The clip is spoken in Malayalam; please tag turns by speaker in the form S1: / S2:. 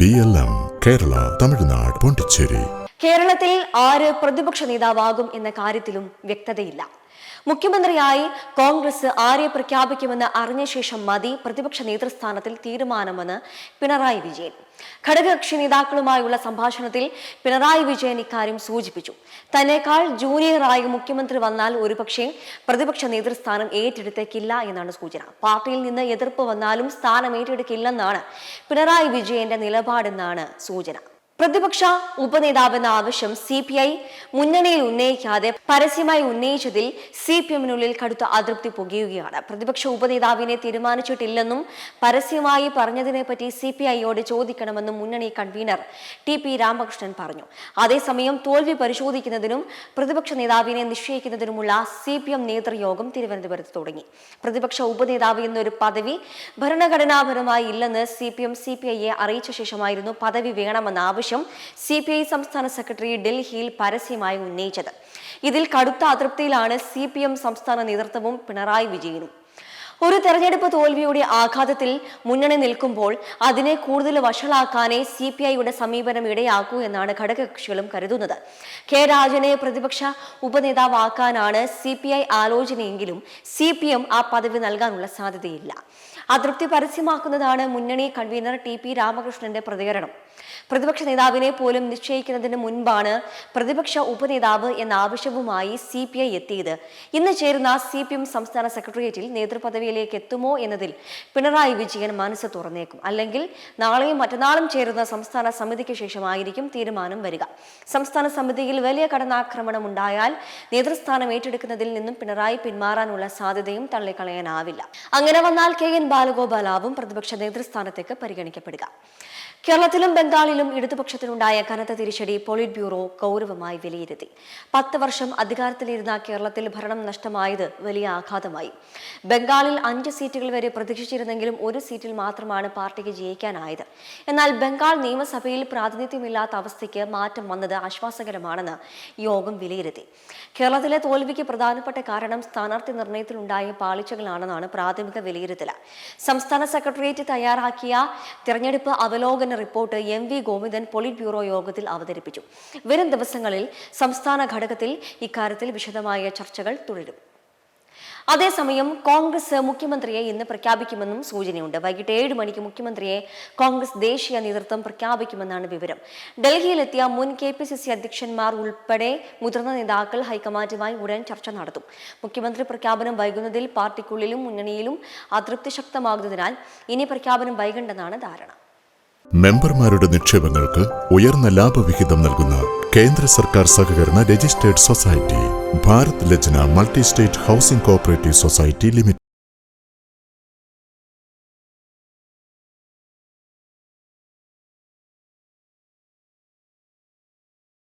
S1: BLM കേരള, തമിഴ്നാട്, പോണ്ടിച്ചേരി.
S2: കേരളത്തിൽ ആര് പ്രതിപക്ഷ നേതാവാകും എന്ന കാര്യത്തിലും വ്യക്തതയില്ല. മുഖ്യമന്ത്രിയായി കോൺഗ്രസ് ആരെ പ്രഖ്യാപിക്കുമെന്ന് അറിഞ്ഞ ശേഷം മതി പ്രതിപക്ഷ നേതൃസ്ഥാനത്തിൽ തീരുമാനമെന്ന് പിണറായി വിജയൻ. ഘടകകക്ഷി നേതാക്കളുമായുള്ള സംഭാഷണത്തിൽ പിണറായി വിജയൻ ഇക്കാര്യം സൂചിപ്പിച്ചു. തന്നെക്കാൾ ജൂനിയറായി മുഖ്യമന്ത്രി വന്നാൽ ഒരുപക്ഷെ പ്രതിപക്ഷ നേതൃസ്ഥാനം ഏറ്റെടുത്തേക്കില്ല എന്നാണ് സൂചന. പാർട്ടിയിൽ നിന്ന് എതിർപ്പ് വന്നാലും സ്ഥാനം ഏറ്റെടുക്കില്ലെന്നാണ് പിണറായി വിജയന്റെ നിലപാടെന്നാണ് സൂചന. പ്രതിപക്ഷ ഉപനേതാവെന്ന ആവശ്യം CPI മുന്നണിയിൽ ഉന്നയിക്കാതെ പരസ്യമായി ഉന്നയിച്ചതിൽ CPM-നുള്ളിൽ കടുത്ത അതൃപ്തി പുകയുകയാണ്. പ്രതിപക്ഷ ഉപനേതാവിനെ തീരുമാനിച്ചിട്ടില്ലെന്നും പരസ്യമായി പറഞ്ഞതിനെപ്പറ്റി CPI-യോട് ചോദിക്കണമെന്നും മുന്നണി കൺവീനർ TP രാമകൃഷ്ണൻ പറഞ്ഞു. അതേസമയം തോൽവി പരിശോധിക്കുന്നതിനും പ്രതിപക്ഷ നേതാവിനെ നിശ്ചയിക്കുന്നതിനുമുള്ള CPM നേതൃയോഗം തിരുവനന്തപുരത്ത് തുടങ്ങി. പ്രതിപക്ഷ ഉപനേതാവ് എന്നൊരു പദവി ഭരണഘടനാപരമായി ഇല്ലെന്ന് CPM CPI-യെ അറിയിച്ച ശേഷമായിരുന്നു പദവി വേണമെന്ന ആവശ്യം CPI സംസ്ഥാന സെക്രട്ടറി ഡൽഹിയിൽ പരസ്യമായി ഉന്നയിച്ചത്. ഇതിൽ കടുത്ത അതൃപ്തിയിലാണ് CPM സംസ്ഥാന നേതൃത്വവും പിണറായി വിജയനും. ഒരു തെരഞ്ഞെടുപ്പ് തോൽവിയുടെ ആഘാതത്തിൽ മുന്നണി നിൽക്കുമ്പോൾ അതിനെ കൂടുതൽ വഷളാക്കാനേ CPI-യുടെ സമീപനം ഇടയാക്കൂ എന്നാണ് ഘടകകക്ഷികളും കരുതുന്നത്. K. രാജനെ പ്രതിപക്ഷ ഉപനേതാവാക്കാനാണ് CPI ആലോചനയെങ്കിലും CPM ആ പദവി നൽകാനുള്ള സാധ്യതയില്ല. അതൃപ്തി പരസ്യമാക്കുന്നതാണ് മുന്നണി കൺവീനർ TP രാമകൃഷ്ണന്റെ പ്രതികരണം. പ്രതിപക്ഷ നേതാവിനെ പോലും നിശ്ചയിക്കുന്നതിന് മുൻപാണ് പ്രതിപക്ഷ ഉപനേതാവ് എന്ന ആവശ്യവുമായി CPI എത്തിയത്. ഇന്ന് ചേരുന്ന CPM സംസ്ഥാന സെക്രട്ടേറിയറ്റിൽ നേതൃപദവിയിലേക്ക് എത്തുമോ എന്നതിൽ പിണറായി വിജയൻ മനസ്സ് തുറന്നേക്കും. അല്ലെങ്കിൽ നാളെയും മറ്റന്നാളും ചേരുന്ന സംസ്ഥാന സമിതിക്ക് ശേഷമായിരിക്കും തീരുമാനം വരിക. സംസ്ഥാന സമിതിയിൽ വലിയ കടന്നാക്രമണം ഉണ്ടായാൽ നേതൃസ്ഥാനം ഏറ്റെടുക്കുന്നതിൽ നിന്നും പിണറായി പിന്മാറാനുള്ള സാധ്യതയും തള്ളിക്കളയാനാവില്ല. അങ്ങനെ വന്നാൽ KN ബാലഗോപാലാവും പ്രതിപക്ഷ നേതൃസ്ഥാനത്തേക്ക് പരിഗണിക്കപ്പെടുക. കേരളത്തിലും ബംഗാളിലും ഇടതുപക്ഷത്തിനുണ്ടായ കനത്ത തിരിച്ചടി പോളിറ്റ് ബ്യൂറോ ഗൗരവമായി വിലയിരുത്തി. 10 വർഷം അധികാരത്തിലിരുന്ന കേരളത്തിൽ ഭരണം നഷ്ടമായത് വലിയ ആഘാതമായി. ബംഗാളിൽ 5 സീറ്റുകൾ വരെ പ്രതീക്ഷിച്ചിരുന്നെങ്കിലും 1 സീറ്റിൽ മാത്രമാണ് പാർട്ടിക്ക് ജയിക്കാനായത്. എന്നാൽ ബംഗാൾ നിയമസഭയിൽ പ്രാതിനിധ്യമില്ലാത്ത അവസ്ഥയ്ക്ക് മാറ്റം വന്നത് ആശ്വാസകരമാണെന്ന് യോഗം വിലയിരുത്തി. കേരളത്തിലെ തോൽവിക്ക് പ്രധാനപ്പെട്ട കാരണം സ്ഥാനാർത്ഥി നിർണയത്തിലുണ്ടായ പാളിച്ചകളാണെന്നാണ് പ്രാഥമിക വിലയിരുത്തൽ. സംസ്ഥാന സെക്രട്ടേറിയറ്റ് തയ്യാറാക്കിയ തിരഞ്ഞെടുപ്പ് അവലോകന report MV Govindan polit bureau യോഗത്തിൽ അവതരിപ്പിച്ചു. വരും ദിവസങ്ങളിൽ സംസ്ഥാന ഘടകത്തിൽ ഇക്കാര്യത്തിൽ വിശദമായ ചർച്ചകൾ തുടരും. അതേസമയം കോൺഗ്രസ് മുഖ്യമന്ത്രിയെ ഇന്ന് പ്രഖ്യാപിക്കുമെന്നും സൂചനയുണ്ട്. വൈകിട്ട് 7 മണിക്ക് മുഖ്യമന്ത്രിയെ കോൺഗ്രസ് ദേശീയ നേതൃത്വം പ്രഖ്യാപിക്കുമെന്നാണ് വിവരം. ഡൽഹിയിലെത്തിയ മുൻ KPCC അധ്യക്ഷന്മാർ ഉൾപ്പെടെ മുതിർന്ന നേതാക്കൾ ഹൈക്കമാൻഡുമായി ഉടൻ ചർച്ച നടത്തും. മുഖ്യമന്ത്രി പ്രഖ്യാപനം വൈകുന്നതിൽ പാർട്ടിക്കുള്ളിലും മുന്നണിയിലും അതൃപ്തി ശക്തമാകുന്നതിനാൽ ഇനി പ്രഖ്യാപനം വൈകണ്ടെന്നാണ് ധാരണ.
S1: മെമ്പർമാരുടെ നിക്ഷേപങ്ങൾക്ക് ഉയർന്ന ലാഭവിഹിതം നൽകുന്ന കേന്ദ്ര സർക്കാർ സഹകരണ registered society Bharat Lajna multi state housing cooperative society limited.